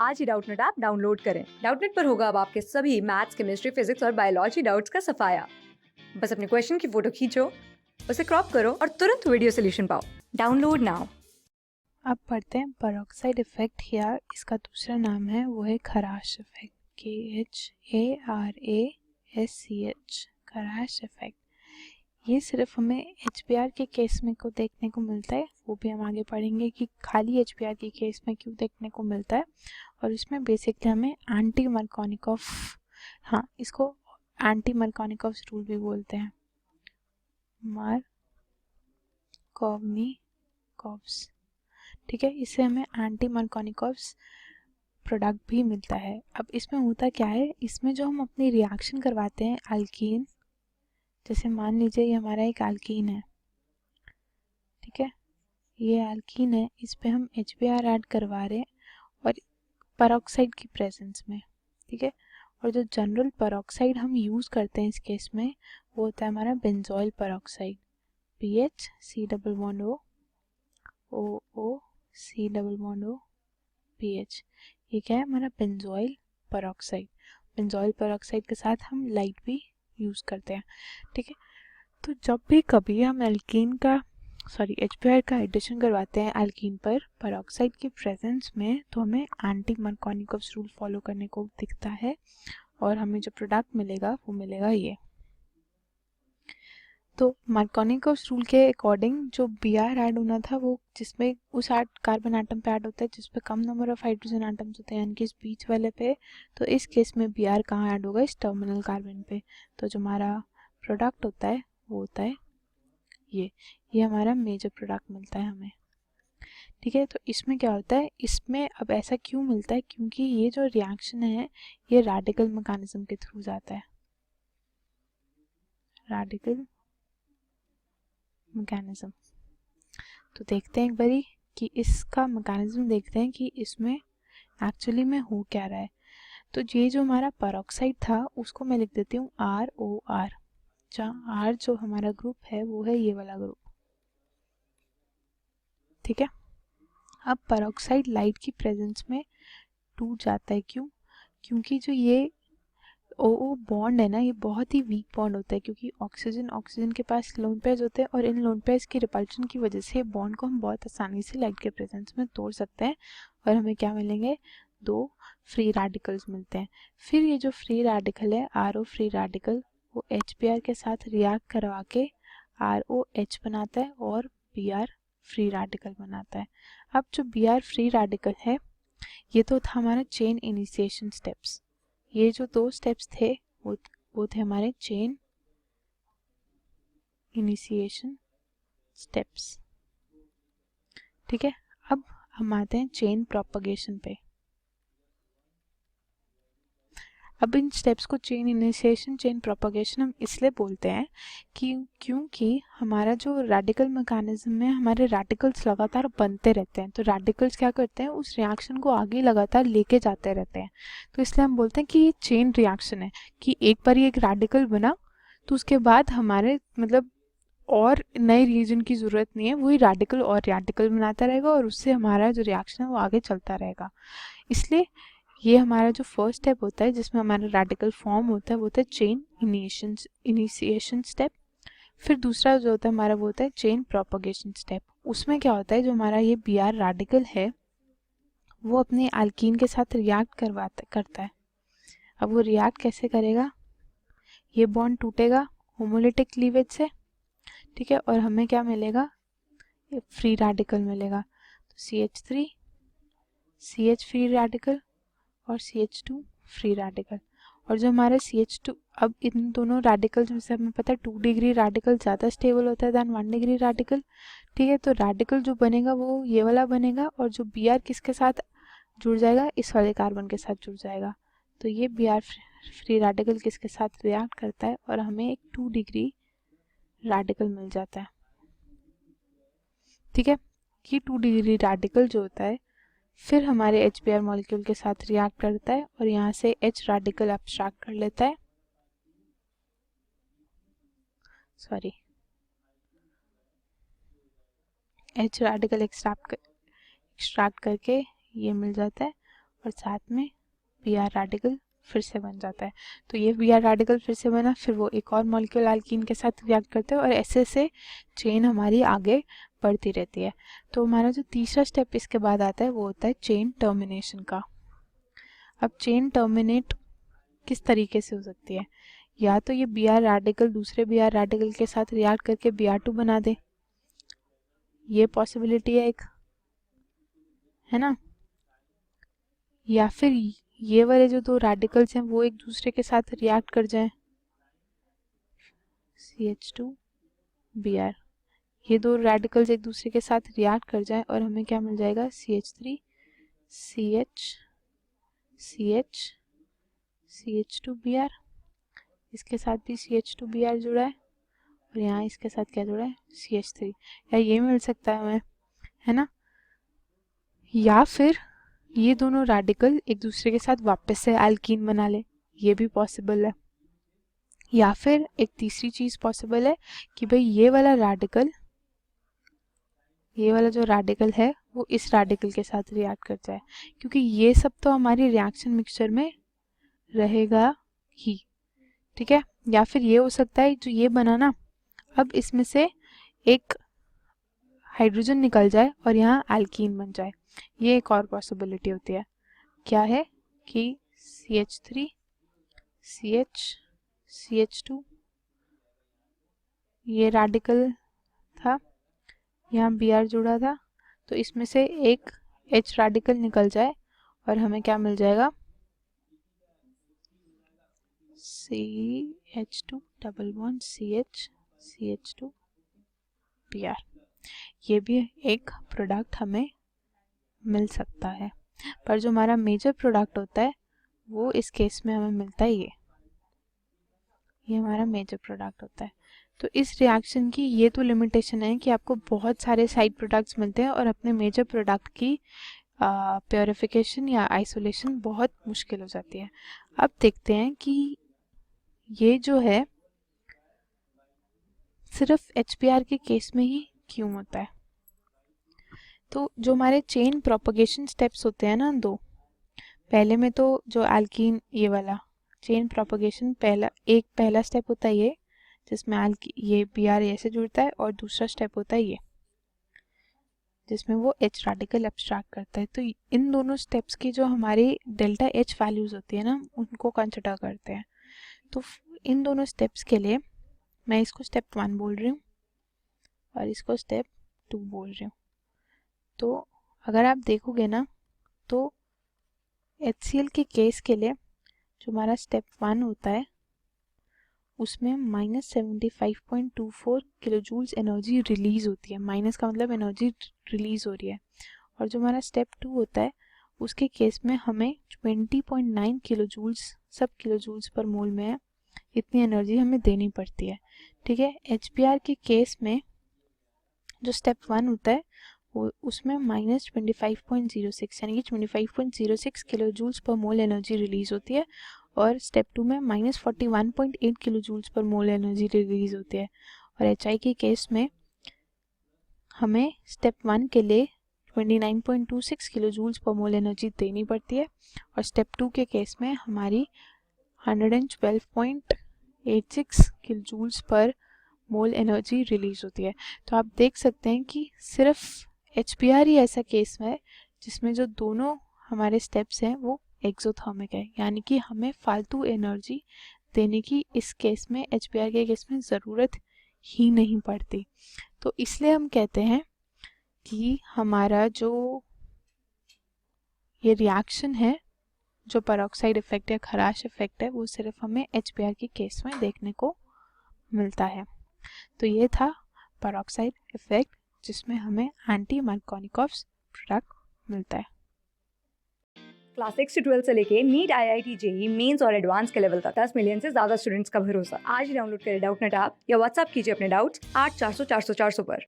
आज ही Doubtnut app download करें। Doubtnut पर होगा अब आपके सभी मैथ्स, केमिस्ट्री, फिजिक्स और बायोलॉजी डाउट्स का सफाया। बस अपने क्वेश्चन की फोटो खींचो, उसे क्रॉप करो और तुरंत वीडियो सोल्यूशन पाओ। Download now. अब पढ़ते हैं पेरोक्साइड इफेक्ट, या इसका दूसरा नाम है वो है खराश इफेक्ट। KHARASCH, खराश इफेक्ट। ये सिर्फ हमें HBr के केस में को देखने को मिलता है, वो भी हम आगे पढ़ेंगे कि खाली HBr के केस में क्यों देखने को मिलता है। और इसमें बेसिकली हमें एंटी मार्कोनिकॉफ, हाँ इसको एंटी मार्कोनिकॉफ रूल भी बोलते हैं, मार्कोनिकॉफ्स, ठीक है। इससे हमें एंटी मार्कोनिकॉफ्स प्रोडक्ट भी मिलता है। अब इसमें होता क्या है, इसमें जो हम अपनी रिएक्शन करवाते हैं अल्कीन, जैसे मान लीजिए ये हमारा एक अल्कीन है, ठीक है, ये अल्कीन है, इस पे हम HBr ऐड करवा रहे हैं और पेरोक्साइड की प्रेजेंस में, ठीक है। और जो जनरल पेरोक्साइड हम यूज़ करते हैं इस केस में वो होता है हमारा benzoyl peroxide, PH C double bond O O O C double bond O PH। ये क्या है हमारा बेंजोइल पेरोक्साइड। बेंजोइल पेरोक्साइड के साथ हम लाइट भी यूज़ करते हैं, ठीक है। तो जब भी कभी हम एल्कीन का HBr का एडिशन करवाते हैं एल्कीन पर पेरोक्साइड की प्रेजेंस में, तो हमें एंटी मार्कोनिकॉफ्स रूल फॉलो करने को दिखता है और हमें जो प्रोडक्ट मिलेगा वो मिलेगा ये। तो मार्कोनिकॉफ्स रूल के अकॉर्डिंग जो Br ऐड होना था वो जिसमें उस कार्बन एटम पे ऐड होता है जिस पे कम नंबर ऑफ हाइड्रोजन एटम्स होते हैं, यानी कि इस बीच वाले पे। तो इस केस में Br कहाँ ऐड होगा, इस टर्मिनल कार्बन पे। तो जो हमारा प्रोडक्ट होता है वो होता है ये हमारा मेजर प्रोडक्ट मिलता है हमें, ठीक है। तो इसमें क्या होता है, इसमें अब ऐसा क्यों मिलता है, क्योंकि ये जो रिएक्शन है ये रेडिकल मैकेनिज्म के थ्रू जाता है, रेडिकल मैकेनिज्म। तो देखते हैं एक बारी कि इसका मैकेनिज्म देखते हैं कि इसमें एक्चुअली में हो क्या रहा है। तो ये जो हमारा पेरोक्साइड था उसको मैं लिख देती हूँ ROR, जहाँ R जो हमारा ग्रुप है वो है ये वाला ग्रुप, ठीक है। अब पेरोक्साइड लाइट की प्रेजेंस में टूट जाता है, क्यों, क्योंकि जो ये OO बॉन्ड है ना ये बहुत ही वीक बॉन्ड होता है, क्योंकि ऑक्सीजन के पास लोन पेयर्स होते हैं और इन लोन पेयर्स की रिपल्शन की वजह से बॉन्ड को हम बहुत आसानी से लाइट के प्रेजेंस में तोड़ सकते हैं और हमें क्या मिलेंगे, 2 फ्री रेडिकल्स मिलते हैं। फिर ये जो फ्री रेडिकल है RO फ्री रेडिकल, वो HBr के साथ रिएक्ट करवा के ROH बनाता है और Br फ्री रेडिकल बनाता है। अब जो Br फ्री रेडिकल है ये तो था हमारा चेन इनिशिएशन स्टेप्स, ये जो 2 स्टेप्स थे वो थे हमारे चेन इनिशिएशन स्टेप्स, ठीक है। अब हम आते हैं चेन प्रोपगेशन पे। अब इन स्टेप्स को चेन इनिशिएशन चेन प्रोपगेशन हम इसलिए बोलते हैं कि क्योंकि हमारा जो रेडिकल मैकेनिज्म में हमारे रेडिकल्स लगातार बनते रहते हैं, तो रेडिकल्स क्या करते हैं उस रिएक्शन को आगे लगातार लेके जाते रहते हैं। तो इसलिए हम बोलते हैं कि ये चेन रिएक्शन है, कि एक बार ये एक रेडिकल बना तो उसके बाद हमारे मतलब और नए रीजन की ज़रूरत नहीं है, वही रेडिकल और रेडिकल बनाता रहेगा और उससे हमारा जो रिएक्शन है वो आगे चलता रहेगा। इसलिए ये हमारा जो फर्स्ट स्टेप होता है जिसमें हमारा रेडिकल फॉर्म होता है वो होता है चेन इनिशिएशन स्टेप। फिर दूसरा जो होता है हमारा वो होता है चेन प्रोपगेशन स्टेप। उसमें क्या होता है, जो हमारा ये Br रेडिकल है वो अपने अल्कीन के साथ रिएक्ट करता है। अब वो रिएक्ट कैसे करेगा, ये बॉन्ड टूटेगा होमोलिटिक क्लीवेज से, ठीक है, और हमें क्या मिलेगा, फ्री रेडिकल मिलेगा। तो CH3 CH फ्री रेडिकल और CH2 फ्री रेडिकल। और जो हमारे CH2, अब इन दोनों रेडिकल्स में से हमें पता है 2 डिग्री रेडिकल ज़्यादा स्टेबल होता है दैन 1 डिग्री रेडिकल, ठीक है। तो रेडिकल जो बनेगा वो ये वाला बनेगा और जो Br किसके साथ जुड़ जाएगा, इस वाले कार्बन के साथ जुड़ जाएगा। तो ये Br फ्री रेडिकल किसके साथ रिएक्ट करता है और हमें एक 2 डिग्री रेडिकल मिल जाता है, ठीक है। ये 2 डिग्री रेडिकल जो होता है फिर हमारे HBr मॉलिक्यूल के साथ रिएक्ट करता है और यहाँ से H रेडिकल एब्स्ट्रैक्ट कर लेता है, H रेडिकल एक्सट्रैक्ट करके ये मिल जाता है और साथ में Br रेडिकल फिर से बन जाता है। तो ये Br रेडिकल फिर से बना, फिर वो एक और मॉलिक्यूल एल्कीन के साथ रिएक्ट करते हैं और ऐसे से चेन हमारी आगे बढ़ती रहती है। तो हमारा जो तीसरा स्टेप इसके बाद आता है वो होता है चेन टर्मिनेशन का। अब चेन टर्मिनेट किस तरीके से हो सकती है? या तो ये Br रेडिकल दूसरे Br रेडिकल के साथ रिएक्ट करके Br2 बना दे, ये पॉसिबिलिटी है एक, है ना। या फिर ये वाले जो दो रेडिकल्स हैं वो एक दूसरे के साथ रिएक्ट कर जाएं, CH2Br, ये दो रेडिकल्स एक दूसरे के साथ रिएक्ट कर जाएं और हमें क्या मिल जाएगा, CH3CH CH CH2Br, इसके साथ भी CH2Br जुड़ा है और यहाँ इसके साथ क्या जुड़ा है, CH3, या ये मिल सकता है हमें, है ना। या फिर ये दोनों रेडिकल एक दूसरे के साथ वापस से एल्कीन बना ले, ये भी पॉसिबल है। या फिर एक तीसरी चीज पॉसिबल है कि भाई ये वाला जो रेडिकल है वो इस रेडिकल के साथ रिएक्ट कर जाए, क्योंकि ये सब तो हमारी रिएक्शन मिक्सचर में रहेगा ही, ठीक है। या फिर ये हो सकता है जो ये बना ना, अब इसमें से एक हाइड्रोजन निकल जाए और यहाँ एल्कीन बन जाए, ये एक और पॉसिबिलिटी होती है। क्या है कि CH3 CH CH2 ये रेडिकल था, यहाँ Br जुड़ा था, तो इसमें से एक H रेडिकल निकल जाए और हमें क्या मिल जाएगा, CH2 double bond CH CH2Br, ये भी एक प्रोडक्ट हमें मिल सकता है। पर जो हमारा मेजर प्रोडक्ट होता है वो इस केस में हमें मिलता है ये हमारा मेजर प्रोडक्ट होता है। तो इस रिएक्शन की ये तो लिमिटेशन है कि आपको बहुत सारे साइड प्रोडक्ट्स मिलते हैं और अपने मेजर प्रोडक्ट की प्योरिफिकेशन या आइसोलेशन बहुत मुश्किल हो जाती है। अब देखते हैं कि ये जो है सिर्फ HBr के केस में ही क्यों होता है। तो जो हमारे चेन प्रोपगेशन स्टेप्स होते हैं ना दो, पहले में तो जो एल्कीन ये वाला चेन प्रोपगेशन पहला स्टेप होता है ये, जिसमें ये Br ऐसे जुड़ता है, और दूसरा स्टेप होता है ये जिसमें वो H रेडिकल एब्स्ट्रैक्ट करता है। तो इन दोनों स्टेप्स की जो हमारी डेल्टा H वैल्यूज होती है ना, उनको कंसिडर करते हैं। तो इन दोनों स्टेप्स के लिए मैं इसको स्टेप 1 बोल रही हूँ और इसको स्टेप 2 बोल रही हूँ। तो अगर आप देखोगे ना तो HCl के केस के लिए जो हमारा स्टेप 1 होता है उसमें -75.24 किलो जूल्स एनर्जी रिलीज होती है। माइनस का मतलब एनर्जी रिलीज हो रही है। और जो हमारा स्टेप 2 होता है उसके केस में हमें 20.9 किलो जूल्स, सब किलो जूल्स पर मोल में है, इतनी एनर्जी हमें देनी पड़ती है, ठीक है। HBr के केस में जो स्टेप 1 होता है वो उसमें -25.06 यानी कि 25.06 किलो जूल्स पर मोल एनर्जी रिलीज होती है, और स्टेप 2 में -41.8 किलो जूल्स पर मोल एनर्जी रिलीज होती है। और HI के केस में हमें स्टेप 1 के लिए 29.26 किलो जूल्स पर मोल एनर्जी देनी पड़ती है, और स्टेप 2 के केस में हमारी 112.86 किलो जूल्स पर मोल एनर्जी रिलीज होती है। तो आप देख सकते हैं कि सिर्फ HBr ही ऐसा केस है जिसमें जो दोनों हमारे स्टेप्स हैं वो एक्सोथर्मिक है, यानी कि हमें फालतू एनर्जी देने की इस केस में, HBr के केस में ज़रूरत ही नहीं पड़ती। तो इसलिए हम कहते हैं कि हमारा जो ये रिएक्शन है, जो पेरोक्साइड इफेक्ट या खराश इफेक्ट है, वो सिर्फ हमें HBr के केस में देखने को मिलता है। तो ये था पेरोक्साइड इफेक्ट जिसमें हमें एंटी मार्कोनिकॉव्स प्रोडक्ट मिलता है। क्लास 6 से 12 से लेके नीट, IIT, JEE मेंस और एडवांस के लेवल तक 10 मिलियन से ज्यादा स्टूडेंट्स का भरोसा। आज ही डाउनलोड करें डाउटनेट ऐप या व्हाट्सएप कीजिए अपने डाउट्स 8400 400 400 पर।